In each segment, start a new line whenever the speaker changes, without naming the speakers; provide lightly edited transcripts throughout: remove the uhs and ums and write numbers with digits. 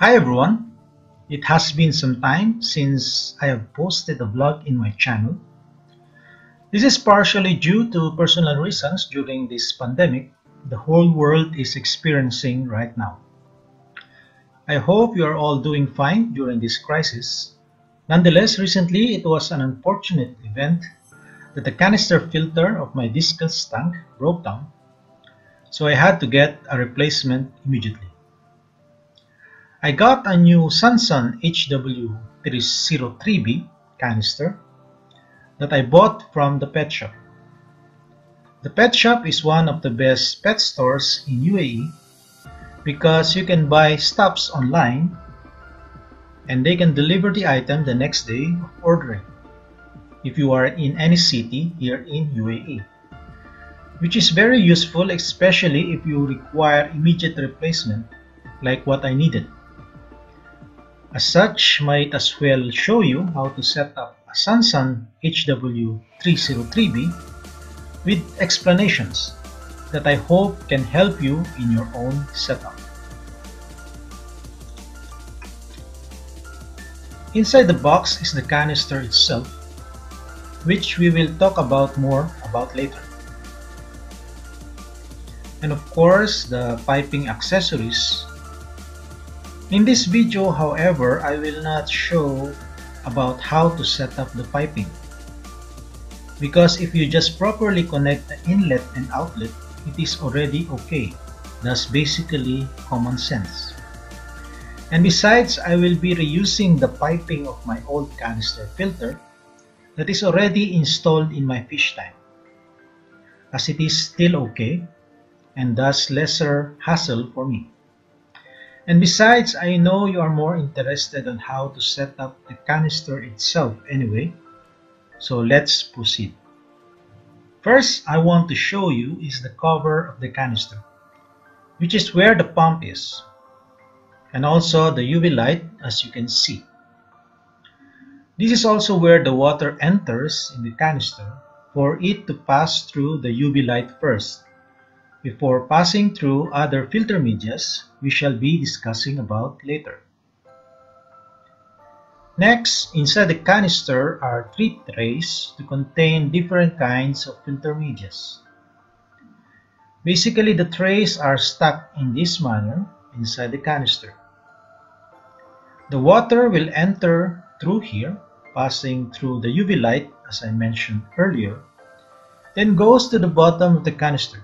Hi everyone, it has been some time since I have posted a vlog in my channel. This is partially due to personal reasons during this pandemic the whole world is experiencing right now. I hope you are all doing fine during this crisis. Nonetheless, recently it was an unfortunate event that the canister filter of my discus tank broke down, so I had to get a replacement immediately. I got a new Sunsun HW-303B canister that I bought from the pet shop. The pet shop is one of the best pet stores in UAE because you can buy stuffs online and they can deliver the item the next day of ordering if you are in any city here in UAE, which is very useful especially if you require immediate replacement like what I needed. As such, might as well show you how to set up a Sunsun HW-303B with explanations that I hope can help you in your own setup. Inside the box is the canister itself, which we will talk about more about later. And of course, the piping accessories. In this video, however, I will not show about how to set up the piping, because if you just properly connect the inlet and outlet, it is already okay. That's basically common sense. And besides, I will be reusing the piping of my old canister filter that is already installed in my fish tank, as it is still okay and thus lesser hassle for me. And besides, I know you are more interested on how to set up the canister itself anyway, so let's proceed. First, I want to show you is the cover of the canister, which is where the pump is, and also the UV light, as you can see. This is also where the water enters in the canister for it to pass through the UV light first, before passing through other filter medias we shall be discussing about later. Next, inside the canister are 3 trays to contain different kinds of filter medias. Basically, the trays are stacked in this manner inside the canister. The water will enter through here, passing through the UV light as I mentioned earlier, then goes to the bottom of the canister.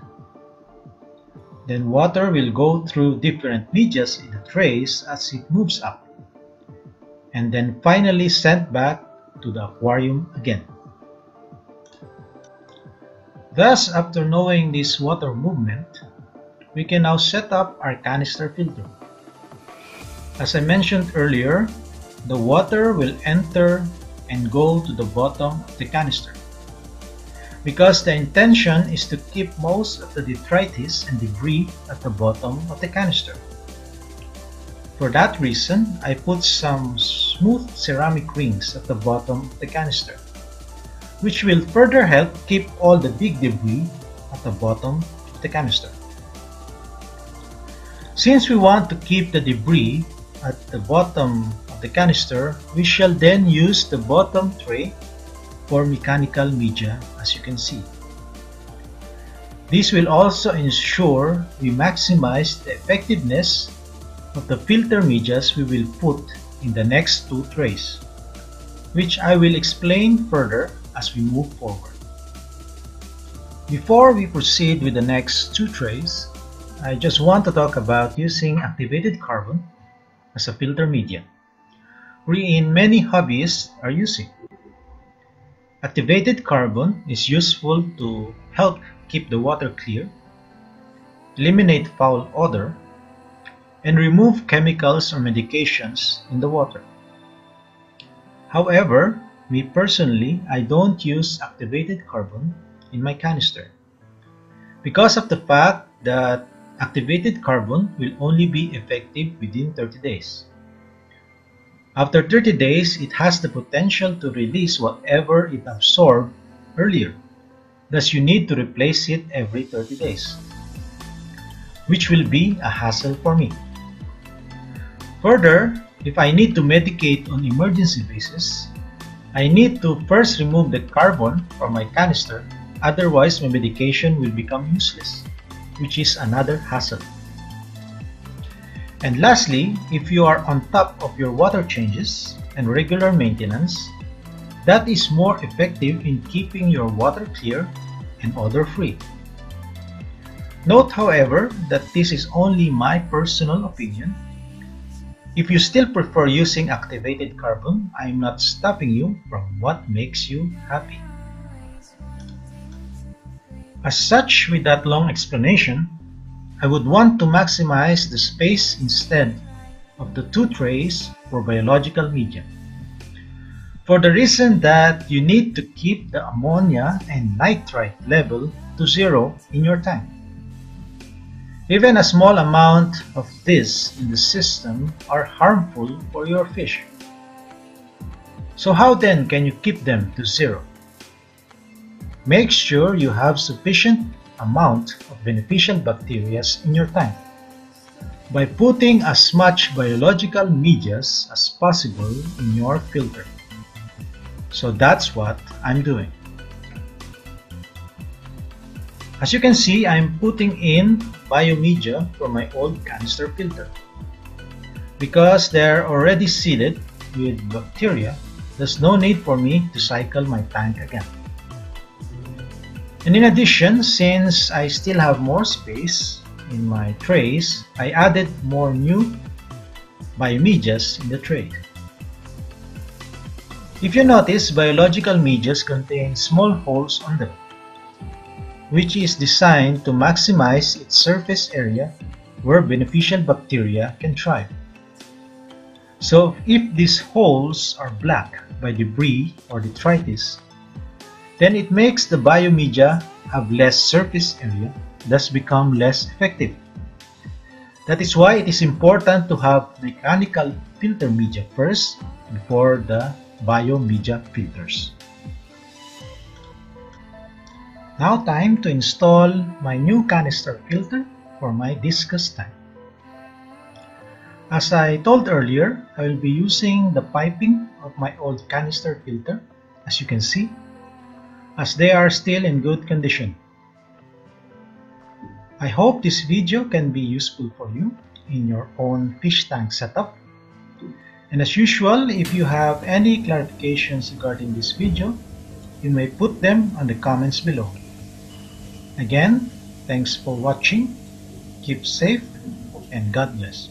Then water will go through different medias in the trays as it moves up, and then finally sent back to the aquarium again. Thus, after knowing this water movement, we can now set up our canister filter. As I mentioned earlier, the water will enter and go to the bottom of the canister, because the intention is to keep most of the detritus and debris at the bottom of the canister. For that reason, I put some smooth ceramic rings at the bottom of the canister, which will further help keep all the big debris at the bottom of the canister. Since we want to keep the debris at the bottom of the canister, we shall then use the bottom tray for mechanical media, as you can see. This will also ensure we maximize the effectiveness of the filter medias we will put in the next 2 trays, which I will explain further as we move forward. Before we proceed with the next 2 trays, I just want to talk about using activated carbon as a filter media, wherein many hobbyists are using. Activated carbon is useful to help keep the water clear, eliminate foul odor, and remove chemicals or medications in the water. However, me personally, I don't use activated carbon in my canister because of the fact that activated carbon will only be effective within 30 days. After 30 days, it has the potential to release whatever it absorbed earlier. Thus, you need to replace it every 30 days, which will be a hassle for me. Further, if I need to medicate on emergency basis, I need to first remove the carbon from my canister, otherwise my medication will become useless, which is another hassle. And lastly, if you are on top of your water changes and regular maintenance, that is more effective in keeping your water clear and odor-free. Note, however, that this is only my personal opinion. If you still prefer using activated carbon, I am not stopping you from what makes you happy. As such, with that long explanation, I would want to maximize the space instead of the 2 trays for biological media, for the reason that you need to keep the ammonia and nitrite level to 0 in your tank. Even a small amount of this in the system are harmful for your fish. So how then can you keep them to 0? Make sure you have sufficient amount of beneficial bacteria in your tank by putting as much biological media as possible in your filter. So that's what I'm doing. As you can see, I'm putting in biomedia from my old canister filter. Because they're already seeded with bacteria, there's no need for me to cycle my tank again. And in addition, since I still have more space in my trays, I added more new biomedias in the tray. If you notice, biological medias contain small holes on them, which is designed to maximize its surface area where beneficial bacteria can thrive. So if these holes are black by debris or detritus, then it makes the biomedia have less surface area, thus become less effective. That is why it is important to have mechanical filter media first before the biomedia filters. Now time to install my new canister filter for my discus tank. As I told earlier, I will be using the piping of my old canister filter, as you can see, as they are still in good condition. I hope this video can be useful for you in your own fish tank setup. And as usual, if you have any clarifications regarding this video, you may put them on the comments below. Again, thanks for watching, keep safe, and God bless.